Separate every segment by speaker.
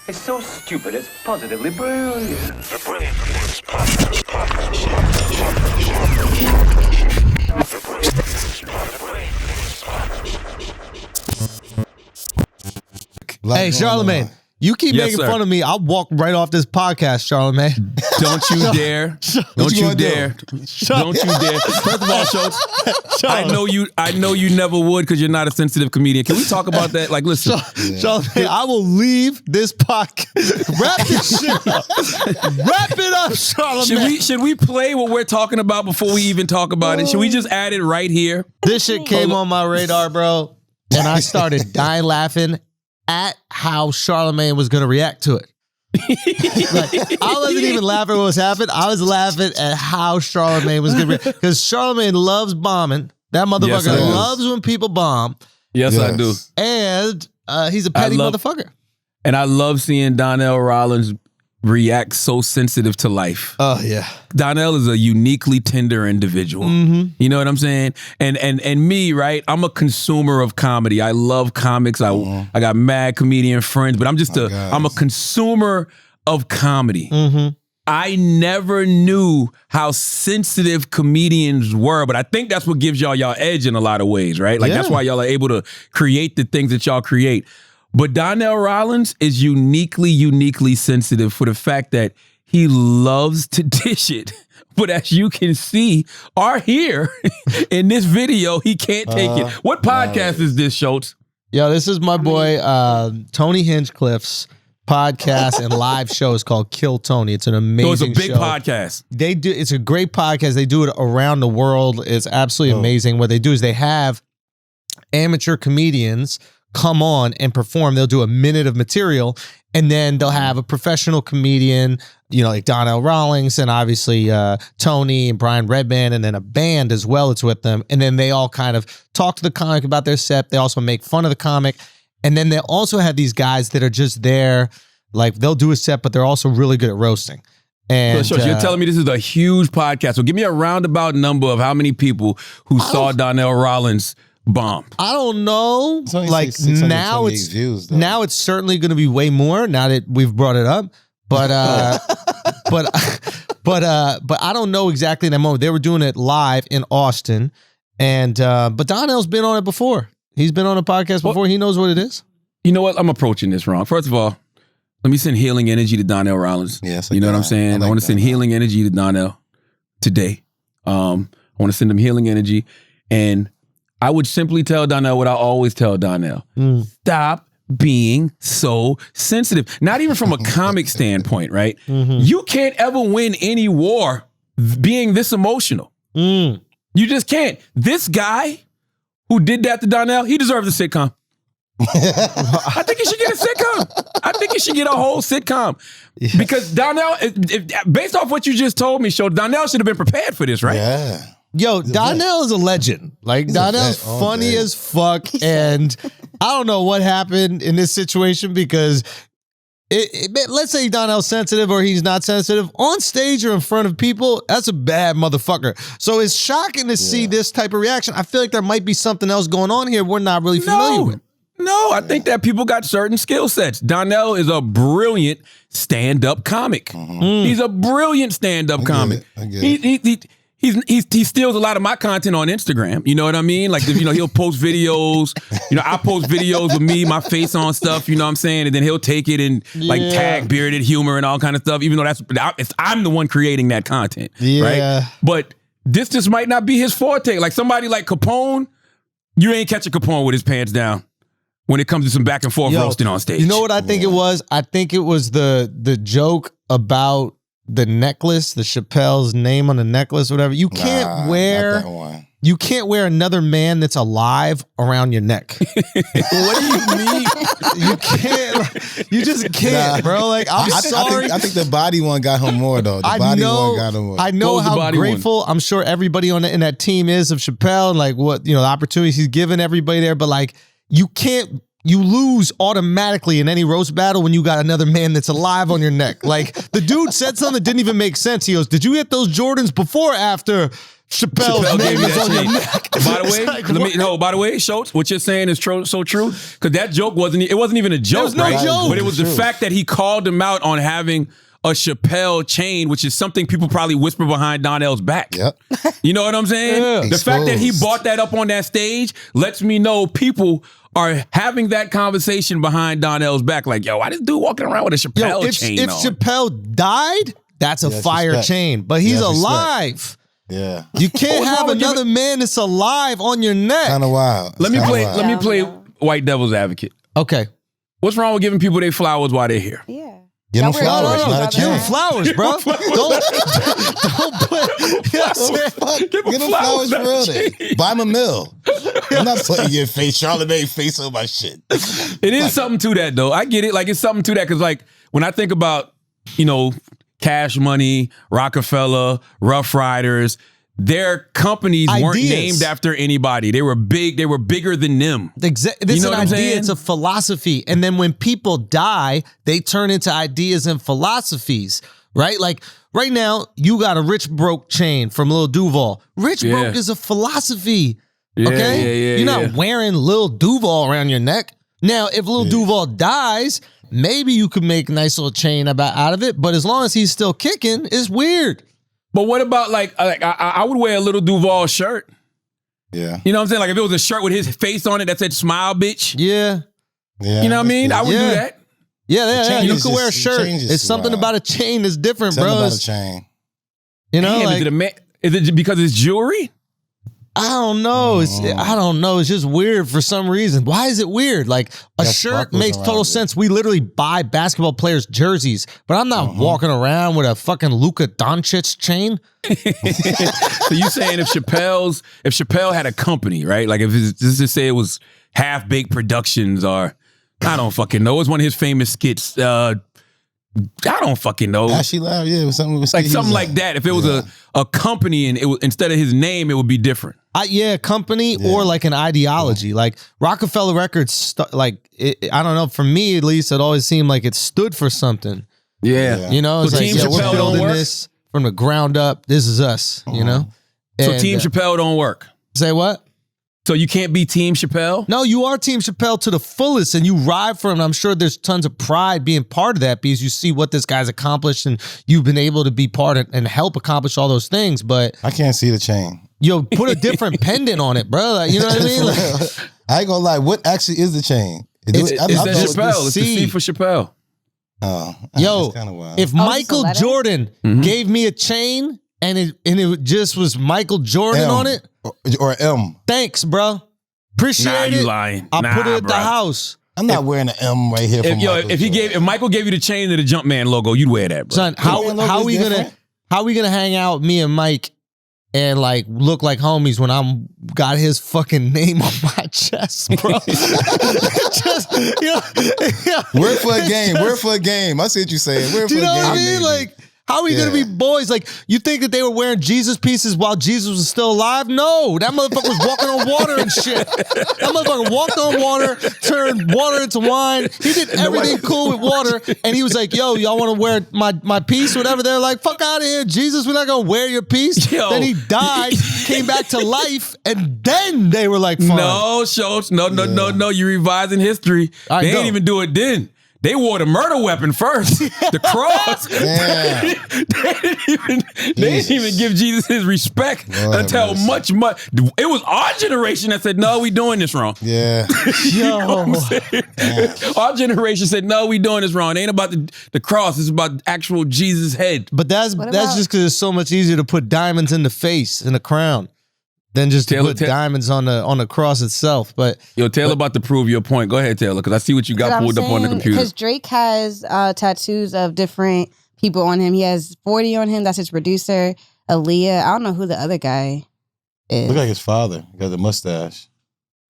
Speaker 1: It's so stupid, it's positively brilliant.
Speaker 2: The Brilliant Idiots Podcast.
Speaker 3: Hey, Charlamagne, you keep making fun of me. I'll walk right off this podcast, Charlamagne.
Speaker 4: Don't you dare. Don't you dare. Don't you dare. First of all, Schulz, I know you never would because you're not a sensitive comedian. Can we talk about that? Like, listen.
Speaker 3: Charlamagne, I will leave this podcast. Wrap this shit up. Wrap it up, Charlamagne.
Speaker 4: Should we play what we're talking about before we even talk about it? Should we just add it right here?
Speaker 3: This shit came on my radar, bro, and I started dying laughing at how Charlamagne was going to react to it. Like, I wasn't even laughing at what was happening. I was laughing at how Charlamagne was going to react. Because Charlamagne loves bombing. That motherfucker loves when people bomb.
Speaker 4: Yes, I do.
Speaker 3: And he's a petty motherfucker.
Speaker 4: And I love seeing Donnell Rawlings react so sensitive to life.
Speaker 3: Oh, yeah.
Speaker 4: Donnell is a uniquely tender individual. Mm-hmm. You know what I'm saying? And me, right? I'm a consumer of comedy. I love comics. I got mad comedian friends, but I'm a consumer of comedy. Mm-hmm. I never knew how sensitive comedians were, but I think that's what gives y'all edge in a lot of ways, right? Like that's why y'all are able to create the things that y'all create. But Donnell Rawlings is uniquely sensitive for the fact that he loves to dish it. But as you can see, or hear in this video, he can't take it. What podcast is this, Schulz?
Speaker 3: Yo, this is my boy Tony Hinchcliffe's podcast and live show. Is called Kill Tony. It's an amazing
Speaker 4: show. It's a big
Speaker 3: show.
Speaker 4: podcast.
Speaker 3: It's a great podcast. They do it around the world. It's absolutely amazing. What they do is they have amateur comedians come on and perform. They'll do a minute of material, and then they'll have a professional comedian, you know, like Donnell Rawlings, and obviously Tony and Brian Redband, and then a band as well that's with them. And then they all kind of talk to the comic about their set. They also make fun of the comic. And then they also have these guys that are just there, like they'll do a set, but they're also really good at roasting. And
Speaker 4: so you're telling me this is a huge podcast. So give me a roundabout number of how many people who saw Donnell Rawlings bomb.
Speaker 3: I don't know. Like now it's certainly going to be way more now that we've brought it up. But but I don't know exactly in that moment. They were doing it live in Austin, and but Donnell's been on it before. He's been on a podcast before. He knows what it is.
Speaker 4: You know what? I'm approaching this wrong. First of all, let me send healing energy to Donnell Rawlings.
Speaker 5: Yes,
Speaker 4: you know what I'm saying? I want to send healing energy to Donnell today. I want to send him healing energy, and I would simply tell Donnell what I always tell Donnell. Stop being so sensitive. Not even from a comic standpoint, right? Mm-hmm. You can't ever win any war being this emotional. You just can't. This guy who did that to Donnell, he deserves a sitcom. I think he should get a sitcom. I think he should get a whole sitcom. Yes. Because Donnell, based off what you just told me, Donnell should have been prepared for this, right?
Speaker 5: Yeah.
Speaker 3: Yo, Donnell is a legend. Like, Donnell's funny as fuck. And I don't know what happened in this situation because let's say Donnell's sensitive or he's not sensitive. On stage or in front of people, that's a bad motherfucker. So it's shocking to see this type of reaction. I feel like there might be something else going on here we're not really familiar with.
Speaker 4: No, I think that people got certain skill sets. Donnell is a brilliant stand-up comic. He's a brilliant stand-up comic.
Speaker 5: I get it.
Speaker 4: He steals a lot of my content on Instagram. You know what I mean? Like, you know, he'll post videos. You know, I post videos with me, my face on stuff. You know what I'm saying? And then he'll take it and like tag bearded humor and all kind of stuff. Even though I'm the one creating that content, right? But this just might not be his forte. Like somebody like Capone, you ain't catching Capone with his pants down when it comes to some back and forth roasting on stage.
Speaker 3: You know what I think it was? I think it was the joke about the necklace, the Chappelle's name on the necklace, whatever. You can't wear another man that's alive around your neck.
Speaker 4: What do you mean?
Speaker 3: You can't. You just can't, bro. Like, I'm sorry.
Speaker 5: I think the body one got him more though. One got him more.
Speaker 3: I know how grateful I'm sure everybody in that team is of Chappelle, and like what, you know, the opportunities he's given everybody there. But like, you lose automatically in any roast battle when you got another man that's alive on your neck. Like, the dude said something that didn't even make sense. He goes, "Did you hit those Jordans before or after Chappelle's
Speaker 4: Chappelle
Speaker 3: name
Speaker 4: gave me
Speaker 3: is
Speaker 4: that
Speaker 3: on your
Speaker 4: chain.
Speaker 3: neck.
Speaker 4: By the way,
Speaker 3: It's like,
Speaker 4: by the way, Schultz, what you're saying is so true. Because that joke wasn't even a joke,
Speaker 3: was no
Speaker 4: right?
Speaker 3: joke.
Speaker 4: But it was the fact that he called him out on having a Chappelle chain, which is something people probably whisper behind Donnell's back.
Speaker 5: Yep.
Speaker 4: You know what I'm saying?
Speaker 3: Yeah.
Speaker 4: The fact that he
Speaker 5: Exposed.
Speaker 4: brought that up on that stage lets me know people are having that conversation behind Donnell's back. Like, yo, why this dude walking around with a Chappelle chain
Speaker 3: if
Speaker 4: on?
Speaker 3: Chappelle died, that's a
Speaker 5: That's
Speaker 3: fire
Speaker 5: respect.
Speaker 3: chain. But he's
Speaker 5: That's respect.
Speaker 3: alive.
Speaker 5: Yeah.
Speaker 3: You can't
Speaker 4: What's
Speaker 3: have
Speaker 4: wrong with
Speaker 3: another man that's alive on your neck.
Speaker 5: Kind of wild.
Speaker 4: Let me
Speaker 5: Kinda
Speaker 4: play.
Speaker 5: wild.
Speaker 4: Let me
Speaker 6: Yeah,
Speaker 4: play
Speaker 6: yeah.
Speaker 4: white devil's advocate.
Speaker 3: Okay.
Speaker 4: What's wrong with giving people their flowers while they're here?
Speaker 6: Yeah.
Speaker 5: Get them
Speaker 6: Don't worry,
Speaker 5: flowers,
Speaker 6: don't worry
Speaker 5: not a
Speaker 6: about
Speaker 3: Give him
Speaker 5: chain.
Speaker 6: that.
Speaker 3: flowers, bro. Don't put. You know what I'm saying?
Speaker 4: Give
Speaker 5: Get them flowers for real then. Buy him a mill. I'm not putting your face, Charlamagne face on my shit.
Speaker 4: It is something to that, though. I get it. Like, it's something to that because, like, when I think about, Cash Money, Rockefeller, Rough Riders, their companies weren't
Speaker 3: Ideas.
Speaker 4: named after anybody. They were big. They were bigger than them.
Speaker 3: This
Speaker 4: You
Speaker 3: is
Speaker 4: know
Speaker 3: an
Speaker 4: what I'm
Speaker 3: idea.
Speaker 4: saying?
Speaker 3: It's a philosophy. And then when people die, they turn into ideas and philosophies, right? Like right now, you got a Rich Broke chain from Lil Duval. Rich
Speaker 4: Yeah.
Speaker 3: Broke is a philosophy.
Speaker 4: Yeah,
Speaker 3: Okay?
Speaker 4: yeah,
Speaker 3: You're not
Speaker 4: yeah.
Speaker 3: wearing Lil Duval around your neck. Now, if Lil Duval dies, maybe you could make a nice little chain out of it. But as long as he's still kicking, it's weird.
Speaker 4: But what about, I would wear a little Duval shirt.
Speaker 5: Yeah.
Speaker 4: You know what I'm saying? Like, if it was a shirt with his face on it that said "Smile, bitch."
Speaker 3: Yeah.
Speaker 5: Yeah.
Speaker 4: You know what I mean? I would do
Speaker 3: Yeah.
Speaker 4: that.
Speaker 3: Yeah.
Speaker 5: chain
Speaker 3: You
Speaker 5: is
Speaker 3: could wear a
Speaker 5: just-
Speaker 3: shirt.
Speaker 5: changes
Speaker 3: It's
Speaker 5: too
Speaker 3: something
Speaker 5: wild.
Speaker 3: about a chain that's different,
Speaker 5: Something
Speaker 3: bro.
Speaker 5: about a
Speaker 3: It's-
Speaker 5: chain.
Speaker 3: You know,
Speaker 4: Damn,
Speaker 3: like,
Speaker 4: is it because it's jewelry?
Speaker 3: I don't know. I don't know. It's just weird for some reason. Why is it weird? Like a
Speaker 5: Got
Speaker 3: shirt
Speaker 5: sparkles
Speaker 3: makes
Speaker 5: around
Speaker 3: total
Speaker 5: it.
Speaker 3: sense. We literally buy basketball players' jerseys, but I'm not walking around with a fucking Luka Doncic chain.
Speaker 4: So you saying if Chappelle had a company, right? Like if let's just say it was Half Baked Productions or I don't fucking know. It was one of his famous skits. I don't fucking know.
Speaker 5: Ashley Loud, yeah, it was something.
Speaker 4: Like something like that. If it was a company and it was instead of his name, it would be different.
Speaker 3: Company or like an ideology. Like Rockefeller Records, I don't know. For me, at least, it always seemed like it stood for something.
Speaker 4: Yeah.
Speaker 3: You know, it's
Speaker 4: So
Speaker 3: like,
Speaker 4: Team
Speaker 3: we're
Speaker 4: Chappelle don't
Speaker 3: building
Speaker 4: work?
Speaker 3: this from the ground up. This is us, you know?
Speaker 4: So
Speaker 3: And,
Speaker 4: Team Chappelle don't work.
Speaker 3: Say what?
Speaker 4: So you can't be Team Chappelle?
Speaker 3: No, you are Team Chappelle to the fullest and you ride for him. I'm sure there's tons of pride being part of that because you see what this guy's accomplished and you've been able to be part of and help accomplish all those things. But
Speaker 5: I can't see the chain.
Speaker 3: put a different pendant on it, bro. Like, you know what I mean? Like,
Speaker 5: I ain't gonna lie. What actually is the chain?
Speaker 4: It's
Speaker 5: I
Speaker 4: that
Speaker 5: thought it was
Speaker 4: Chappelle. It's the
Speaker 3: C.
Speaker 4: C for Chappelle.
Speaker 5: Oh,
Speaker 3: yo,
Speaker 5: that's kind of wild.
Speaker 3: if
Speaker 6: Oh,
Speaker 3: Michael
Speaker 6: it's a letter?
Speaker 3: Jordan gave me a chain and it just was Michael Jordan
Speaker 5: M.
Speaker 3: on it,
Speaker 5: or M.
Speaker 3: thanks, bro. Appreciate
Speaker 4: Nah,
Speaker 3: it.
Speaker 4: you lying.
Speaker 3: I'll put it at
Speaker 4: bro.
Speaker 3: the house.
Speaker 5: I'm not wearing an M right here. From
Speaker 4: If Michael gave you the chain to the Jumpman logo, you'd wear that, bro.
Speaker 3: Son, how we gonna hang out, me and Mike, and like look like homies when I'm got his fucking name on my chest, bro? Just,
Speaker 5: Word for a game. Word for a game. I see what you're saying. Word
Speaker 3: Do
Speaker 5: for
Speaker 3: you
Speaker 5: a
Speaker 3: know
Speaker 5: game.
Speaker 3: what I mean?
Speaker 5: baby.
Speaker 3: Like, how are we gonna be boys? Like, you think that they were wearing Jesus pieces while Jesus was still alive? No, that motherfucker was walking on water and shit. That motherfucker walked on water, turned water into wine. He did everything cool with water, and he was like, "Yo, y'all want to wear my piece, whatever?" They're like, "Fuck out of here, Jesus. We're not gonna wear your piece."
Speaker 4: Yo.
Speaker 3: Then he died, came back to life, and then they were like, "Fine."
Speaker 4: No, Schultz. No. You're revising history.
Speaker 3: All right,
Speaker 4: they
Speaker 3: go.
Speaker 4: didn't even do it then. They wore the murder weapon first, the cross.
Speaker 5: Damn.
Speaker 4: They didn't even give Jesus his respect
Speaker 5: Lord
Speaker 4: until
Speaker 5: mercy.
Speaker 4: much. It was our generation that said, "No, we doing this wrong."
Speaker 5: Yeah.
Speaker 3: Yo,
Speaker 4: Our generation said, "No, we doing this wrong. It ain't about the cross. It's about actual Jesus' head."
Speaker 3: but that's
Speaker 6: What
Speaker 3: that's
Speaker 6: about-
Speaker 3: just because it's so much easier to put diamonds in the face in a crown than just to
Speaker 4: Taylor,
Speaker 3: put diamonds on the cross itself. But
Speaker 4: Yo, Taylor, about to prove your point. Go ahead, Taylor, because I see what you got pulled up on the computer.
Speaker 6: Because Drake has tattoos of different people on him. He has 40 on him. That's his producer. Aaliyah. I don't know who the other guy is.
Speaker 5: Look like his father. He got the mustache.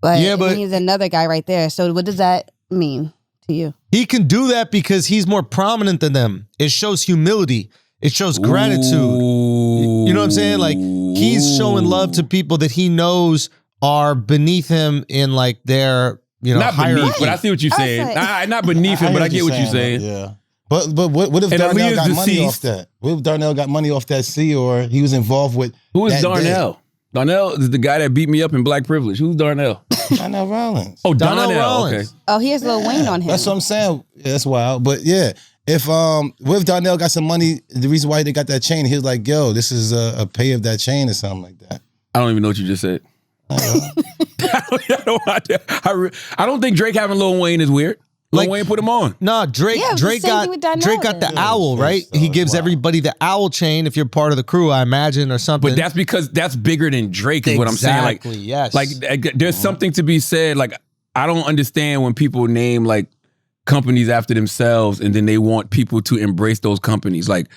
Speaker 6: but
Speaker 3: Yeah, but-
Speaker 6: he's another guy right there. So what does that mean to you?
Speaker 3: he can do that because he's more prominent than them. It shows humility. It shows gratitude. You know what I'm saying? Like, he's showing love to people that he knows are beneath him in like their,
Speaker 4: not
Speaker 3: hierarchy.
Speaker 4: beneath, but I see what you're saying.
Speaker 6: Okay.
Speaker 4: Not beneath him, but I get what you're saying.
Speaker 5: Yeah. But what if
Speaker 4: And
Speaker 5: Darnell
Speaker 4: Aaliyah's
Speaker 5: got money
Speaker 4: deceased.
Speaker 5: off that? What if Darnell got money off that C, or he was involved with
Speaker 4: Who is
Speaker 5: that
Speaker 4: Darnell?
Speaker 5: day?
Speaker 4: Darnell is the guy that beat me up in Black Privilege. Who's Darnell?
Speaker 5: Darnell Rawlings.
Speaker 4: Oh,
Speaker 3: Donnell
Speaker 4: Donnell.
Speaker 3: Rawlings.
Speaker 4: Okay.
Speaker 6: Oh, he has Lil Wayne on him.
Speaker 5: That's what I'm saying. Yeah, that's wild. But yeah, if what if Darnell got some money? The reason why they got that chain, he was like, "Yo, this is a pay of that chain or something like that."
Speaker 4: I don't even know what you just said. I don't think Drake having Lil Wayne is weird. Lil Wayne put him on.
Speaker 3: No, Drake.
Speaker 6: Yeah, it was
Speaker 3: Drake
Speaker 6: the same
Speaker 3: got
Speaker 6: thing with Donnell
Speaker 3: Drake got the
Speaker 6: then.
Speaker 3: owl, right?
Speaker 5: So
Speaker 3: He
Speaker 5: it's
Speaker 3: gives
Speaker 5: wild.
Speaker 3: everybody the owl chain if you're part of the crew, I imagine, or something.
Speaker 4: But that's because that's bigger than Drake is what I'm saying. Like,
Speaker 3: Exactly, yes.
Speaker 4: like there's something to be said. Like, I don't understand when people name like companies after themselves and then they want people to embrace those companies. Like,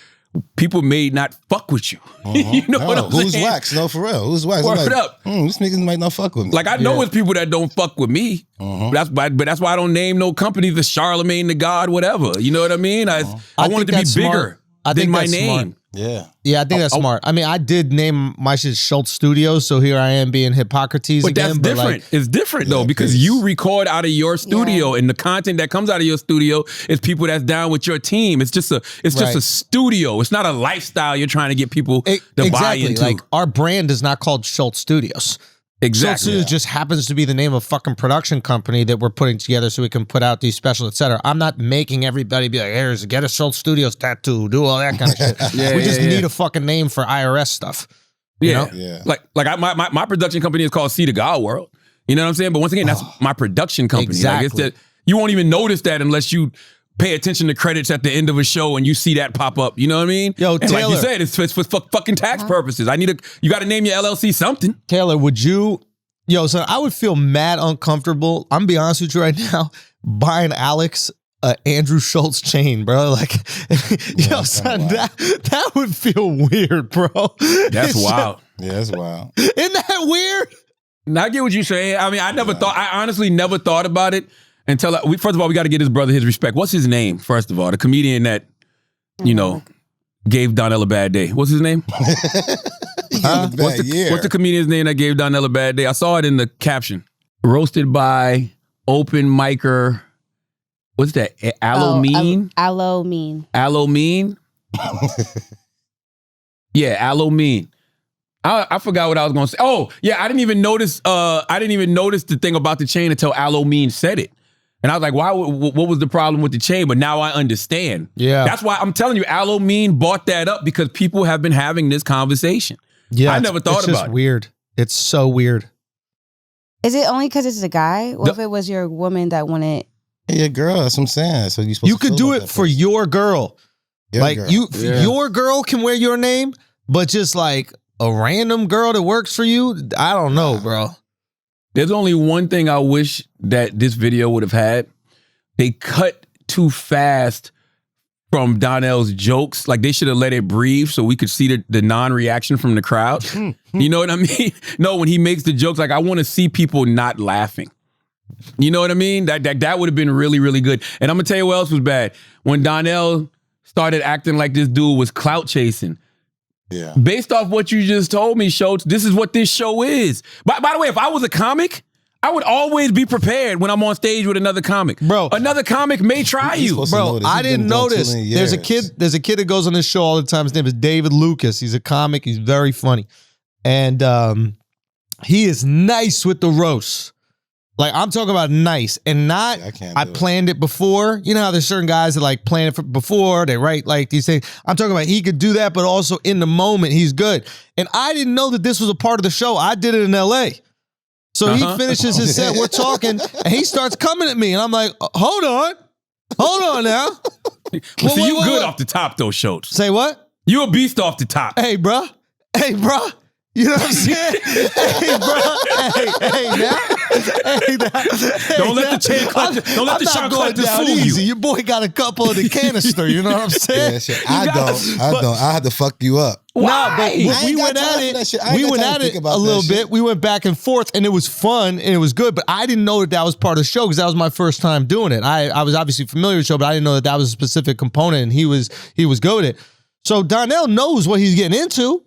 Speaker 4: people may not fuck with you. You know what I'm
Speaker 5: Who's
Speaker 4: saying?
Speaker 5: wax? No, for real. Who's wax? I'm
Speaker 4: Word
Speaker 5: like,
Speaker 4: up.
Speaker 5: This nigga might not fuck with me.
Speaker 4: Like, I know it's people that don't fuck with me. But that's why I don't name no company the Charlamagne, the God, whatever. You know what I mean? I want it to be
Speaker 3: that's
Speaker 4: bigger
Speaker 3: smart. I
Speaker 4: than
Speaker 3: think
Speaker 4: my
Speaker 3: that's
Speaker 4: name.
Speaker 3: smart.
Speaker 5: Yeah.
Speaker 3: I think that's smart. I mean, I did name my shit Schulz Studios, so here I am being Hippocrates
Speaker 4: But
Speaker 3: again.
Speaker 4: that's different. It's different though, because
Speaker 5: peace.
Speaker 4: you record out of your studio, and the content that comes out of your studio is people that's down with your team. It's just a studio. It's not a lifestyle you're trying to get people to buy
Speaker 3: exactly.
Speaker 4: into.
Speaker 3: Like, our brand is not called Schulz Studios. Schulz
Speaker 4: Exactly.
Speaker 3: Studios just happens to be the name of a fucking production company that we're putting together so we can put out these specials, etc. I'm not making everybody be like, "Here's get a Schulz Studios tattoo, do all that kind of shit." We just need a fucking name for IRS stuff. You know?
Speaker 5: Yeah.
Speaker 4: Like my production company is called See the God World. You know what I'm saying? But once again, that's my production company. Like, it's
Speaker 3: Exactly.
Speaker 4: that you won't even notice that unless you pay attention to credits at the end of a show and you see that pop up. You know what I mean?
Speaker 3: Yo,
Speaker 4: and like you
Speaker 3: Taylor.
Speaker 4: said, it's for fucking tax purposes. You got to name your LLC something.
Speaker 3: Taylor, would you? Yo, son, I would feel mad uncomfortable. I'm gonna be honest with you right now, buying Alex Andrew Schulz chain, bro. Like, yo, son, that would feel weird, bro.
Speaker 4: That's wild.
Speaker 5: Yeah, that's wild.
Speaker 3: Isn't that weird?
Speaker 4: Now, I get what you're saying. I mean, I honestly never thought about it until first of all, we got to give his brother his respect. What's his name? First of all, the comedian that, gave Donnell a bad day. What's his name? What's the comedian's name that gave Donnell a bad day? I saw it in the caption. Roasted by open micer. What's that? Alomean?
Speaker 6: Alomean.
Speaker 4: Alomean? Yeah, Alomean. I forgot what I was going to say. Oh, yeah, I didn't even notice the thing about the chain until Alomean said it. And I was like, what was the problem with the chain? But now I understand.
Speaker 3: Yeah.
Speaker 4: That's why I'm telling you, Alomean bought that up because people have been having this conversation.
Speaker 3: Yeah,
Speaker 4: I never thought
Speaker 3: it's
Speaker 4: about
Speaker 3: just
Speaker 4: it.
Speaker 3: Weird. It's so weird.
Speaker 6: Is it only because it's a guy? Or if it was your woman that wanted...
Speaker 5: Hey, your girl, that's what I'm saying. So
Speaker 3: You could do it for your girl. Your girl can wear your name, but just like a random girl that works for you, I don't know, bro.
Speaker 4: There's only one thing I wish that this video would have had. They cut too fast from Donnell's jokes. Like, they should have let it breathe so we could see the non-reaction from the crowd. You know what I mean? No, when he makes the jokes, like, I want to see people not laughing. You know what I mean? That would have been really, really good. And I'm going to tell you what else was bad. When Donnell started acting like this dude was clout chasing.
Speaker 5: Yeah.
Speaker 4: Based off what you just told me, Schulz, this is what this show is. By the way, if I was a comic, I would always be prepared when I'm on stage with another comic.
Speaker 3: Bro.
Speaker 4: Another comic may try you.
Speaker 3: Bro, I didn't notice. There's a kid that goes on this show all the time. His name is David Lucas. He's a comic. He's very funny. And he is nice with the roast. Like, I'm talking about nice and not, I planned it before. You know how there's certain guys that like plan it before, they write like these things. I'm talking about he could do that, but also in the moment, he's good. And I didn't know that this was a part of the show. I did it in LA. So he finishes his set, we're talking, and he starts coming at me. And I'm like, hold on now.
Speaker 4: Well, see, you good off the top, though, Schulz.
Speaker 3: Say what?
Speaker 4: You a beast off the top.
Speaker 3: Hey, bro. You know what I'm saying? Hey, bro. Hey, now.
Speaker 4: Don't let the chain collector, don't let the shot collector fool
Speaker 3: easy.
Speaker 4: you.
Speaker 3: Your boy got a couple of the canister. You know what I'm saying?
Speaker 5: Yeah, shit. I don't. I had to fuck you up.
Speaker 3: Nah, but we went at it a little bit. We went back and forth, and it was fun, and it was good, but I didn't know that was part of the show because that was my first time doing it. I was obviously familiar with the show, but I didn't know that was a specific component, and he was good with it. So Donnell knows what he's getting into.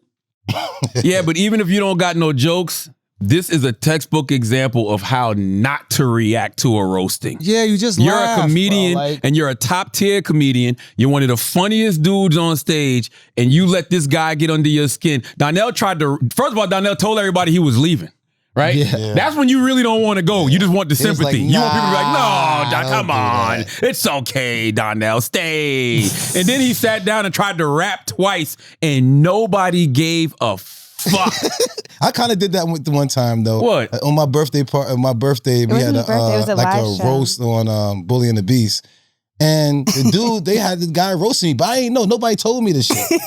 Speaker 4: Yeah, but even if you don't got no jokes, This is a textbook example of how not to react to a roasting.
Speaker 3: Yeah, you just
Speaker 4: You're
Speaker 3: laugh,
Speaker 4: a comedian,
Speaker 3: bro, like,
Speaker 4: and you're a top tier comedian. You're one of the funniest dudes on stage, and you let this guy get under your skin. Donnell tried to. First of all, Donnell told everybody he was leaving. Right?
Speaker 3: Yeah.
Speaker 4: That's when you really don't want to go. You just want the
Speaker 5: He was
Speaker 4: sympathy.
Speaker 5: like,
Speaker 4: You want people to be like,
Speaker 5: nah,
Speaker 4: no, come
Speaker 5: don't do
Speaker 4: on.
Speaker 5: that.
Speaker 4: It's okay, Donnell. Stay. And then he sat down and tried to rap twice, and nobody gave a fuck.
Speaker 5: I kind of did that with the one time though.
Speaker 4: What?
Speaker 5: On my birthday party, we had
Speaker 6: It was a
Speaker 5: like
Speaker 6: live
Speaker 5: a
Speaker 6: show.
Speaker 5: roast on Bully and the Beast. And the dude, they had the guy roasting me, but I ain't know. Nobody told me this shit.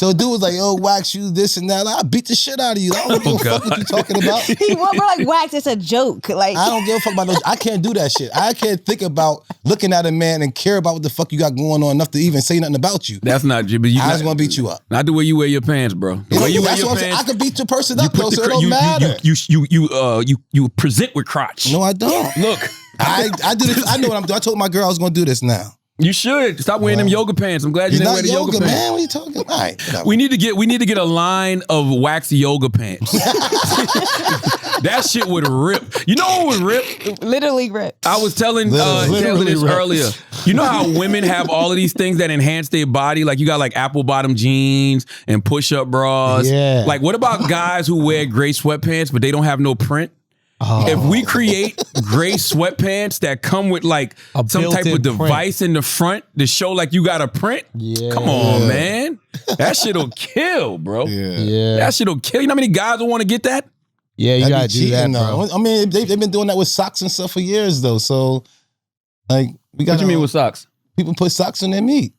Speaker 5: So the dude was like, "Oh, Wax, you this and that." Like, I beat the shit out of you. I don't give a fuck what you talking about.
Speaker 6: We're like, Wax, it's a joke. Like,
Speaker 5: I don't give a fuck about those. I can't do that shit. I can't think about looking at a man and care about what the fuck you got going on enough to even say nothing about you.
Speaker 4: That's not you. But you
Speaker 5: I was gonna beat you up.
Speaker 4: Not the way you wear your pants, bro. The way you wear
Speaker 5: That's
Speaker 4: your
Speaker 5: what I'm saying. I
Speaker 4: pants.
Speaker 5: could beat your person up though, so it
Speaker 4: cr-
Speaker 5: don't matter.
Speaker 4: You present with crotch.
Speaker 5: No, I don't.
Speaker 4: Look,
Speaker 5: I do this. I know what I'm doing. I told my girl I was gonna do this now.
Speaker 4: you should stop wearing them yoga pants. I'm glad you
Speaker 5: You're
Speaker 4: didn't
Speaker 5: not
Speaker 4: wear the yoga
Speaker 5: yoga,
Speaker 4: pants.
Speaker 5: man. What are you talking about? All right, whatever.
Speaker 4: We need to get a line of waxy yoga pants. That shit would rip. You know what would rip?
Speaker 6: literally ripped.
Speaker 4: I was telling Taylor
Speaker 5: Literally
Speaker 4: this
Speaker 5: rip.
Speaker 4: earlier. You know how women have all of these things that enhance their body? Like you got like apple bottom jeans and push-up bras.
Speaker 3: Yeah.
Speaker 4: Like what about guys who wear gray sweatpants but they don't have no print?
Speaker 3: oh.
Speaker 4: If we create gray sweatpants that come with like
Speaker 3: A
Speaker 4: some type of
Speaker 3: built-in
Speaker 4: device in the front to show like you got a print,
Speaker 3: Yeah.
Speaker 4: come on, man. That shit'll kill, bro.
Speaker 3: Yeah.
Speaker 4: That shit'll kill. You know how many guys will want to get that?
Speaker 3: Yeah, you
Speaker 5: That'd
Speaker 3: gotta
Speaker 5: be
Speaker 3: do that,
Speaker 5: cheating,
Speaker 3: bro.
Speaker 5: though. I mean, they've been doing that with socks and stuff for years, though. So, like, we got.
Speaker 4: What you mean with socks?
Speaker 5: people put socks on their meat?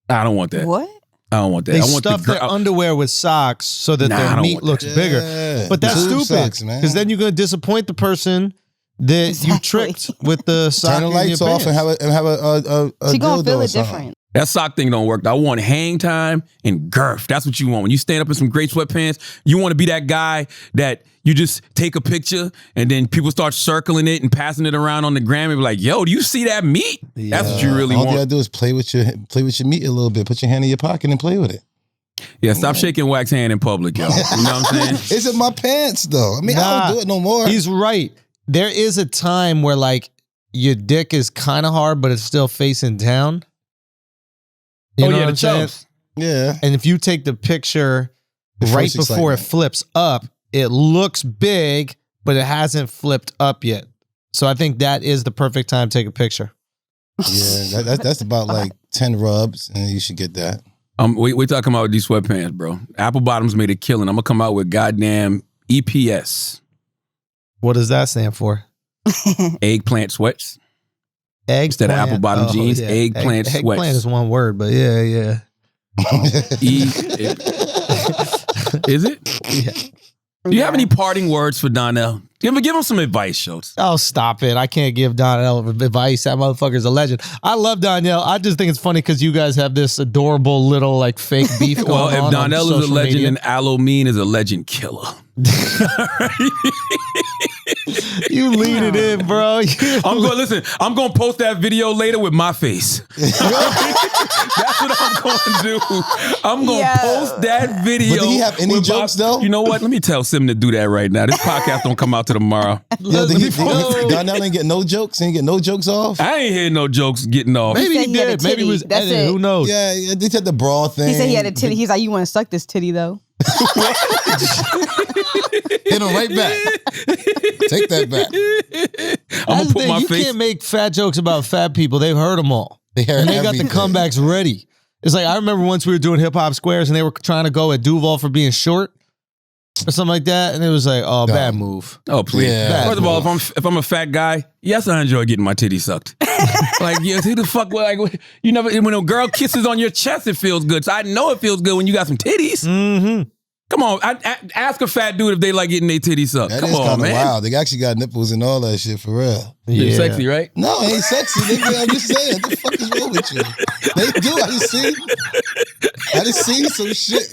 Speaker 4: I don't want that.
Speaker 6: What?
Speaker 4: I don't want that.
Speaker 3: They
Speaker 4: I want
Speaker 3: stuff their underwear with socks so that
Speaker 4: Nah, I
Speaker 3: their
Speaker 4: don't
Speaker 3: meat
Speaker 4: want
Speaker 3: looks
Speaker 5: that.
Speaker 3: bigger.
Speaker 5: Yeah.
Speaker 3: But that's
Speaker 5: Tube
Speaker 3: stupid
Speaker 5: socks, man.
Speaker 3: because then you're gonna disappoint the person that you
Speaker 6: Exactly.
Speaker 3: tricked with the sock.
Speaker 5: Turn the
Speaker 3: in
Speaker 5: lights
Speaker 3: your
Speaker 5: off and
Speaker 3: pants.
Speaker 5: have a
Speaker 6: She gonna
Speaker 5: dildo
Speaker 6: feel
Speaker 5: or
Speaker 6: it
Speaker 5: something.
Speaker 6: different.
Speaker 4: That sock thing don't work. I want hang time and girth. That's what you want. When you stand up in some great sweatpants, you want to be that guy that you just take a picture and then people start circling it and passing it around on the gram and be like, yo, do you see that meat? That's what you really
Speaker 5: All you
Speaker 4: want.
Speaker 5: gotta do is play with your meat a little bit. Put your hand in your pocket and play with it.
Speaker 4: Yeah, stop shaking Wax hand in public, yo. You know what I'm saying?
Speaker 5: It's in my pants, though. I mean, I
Speaker 3: Nah,
Speaker 5: don't do it no more.
Speaker 3: He's right. There is a time where like your dick is kind of hard, but it's still facing down. You know what I'm saying?
Speaker 4: chubs.
Speaker 5: Yeah.
Speaker 3: And if you take the picture
Speaker 5: The
Speaker 3: right
Speaker 5: first
Speaker 3: before it
Speaker 5: excitement.
Speaker 3: flips up, it looks big, but it hasn't flipped up yet. So I think that is the perfect time to take a picture.
Speaker 5: Yeah, that's about like 10 rubs, and you should get that.
Speaker 4: We talking about these sweatpants, bro. Apple Bottoms made a killing. I'm gonna come out with goddamn EPS,
Speaker 3: What does that stand for?
Speaker 4: eggplant sweats.
Speaker 3: Eggplant.
Speaker 4: Instead of apple bottom jeans, eggplant sweats.
Speaker 3: Eggplant is one word, but yeah.
Speaker 4: Is it?
Speaker 3: Yeah.
Speaker 4: Do you have any parting words for Donnell? Give him some advice, Schulz.
Speaker 3: Oh, stop it. I can't give Donnell advice. That motherfucker's a legend. I love Donnell. I just think it's funny because you guys have this adorable little like fake beef going
Speaker 4: Well,
Speaker 3: on.
Speaker 4: if Donnell is a
Speaker 3: social
Speaker 4: legend,
Speaker 3: media.
Speaker 4: then Alomine is a legend killer.
Speaker 3: You lead it in, bro.
Speaker 4: I'm going to post that video later with my face. That's what I'm going to do. I'm going to post that video.
Speaker 5: But did he have any
Speaker 4: with
Speaker 5: jokes, though?
Speaker 4: You know what? Let me tell Sim to do that right now. This podcast don't come out till tomorrow.
Speaker 5: Yo,
Speaker 3: Let's go.
Speaker 5: Donnell ain't get no jokes? He ain't get no jokes off?
Speaker 4: I ain't hearing no jokes getting off.
Speaker 3: Maybe
Speaker 6: said
Speaker 3: he
Speaker 6: he had a
Speaker 3: did. Maybe it
Speaker 6: titty.
Speaker 3: was
Speaker 6: That's
Speaker 3: edited.
Speaker 6: it.
Speaker 3: Who knows?
Speaker 5: Yeah, they said the bra thing.
Speaker 6: He said he had a titty. He's like, you want to suck this titty though?
Speaker 5: Hit him right back. Take that back.
Speaker 4: I'm
Speaker 3: That's
Speaker 4: going to
Speaker 3: the
Speaker 4: put
Speaker 3: thing.
Speaker 4: my
Speaker 3: You
Speaker 4: face.
Speaker 3: can't make fat jokes about fat people. They've heard them all.
Speaker 5: They heard
Speaker 3: And they got the
Speaker 5: everything.
Speaker 3: comebacks ready. It's like I remember once we were doing hip hop squares and they were trying to go at Duval for being short or something like that, and it was like, oh, bad move.
Speaker 4: Oh, please.
Speaker 5: Yeah.
Speaker 4: First of all, if I'm a fat guy, yes, I enjoy getting my titties sucked. Like, yes, who the fuck, like, you never, when a girl kisses on your chest, it feels good. So I know it feels good when you got some titties.
Speaker 3: Mm-hmm.
Speaker 4: Come on, ask a fat dude if they like getting their titties sucked.
Speaker 5: That
Speaker 4: Come
Speaker 5: is
Speaker 4: on,
Speaker 5: kind of
Speaker 4: man.
Speaker 5: wild. They actually got nipples and all that shit for real.
Speaker 4: It's sexy, right?
Speaker 5: No, it ain't sexy. Nigga, I'm just saying. What the fuck is wrong with you? They do. I just seen some shit.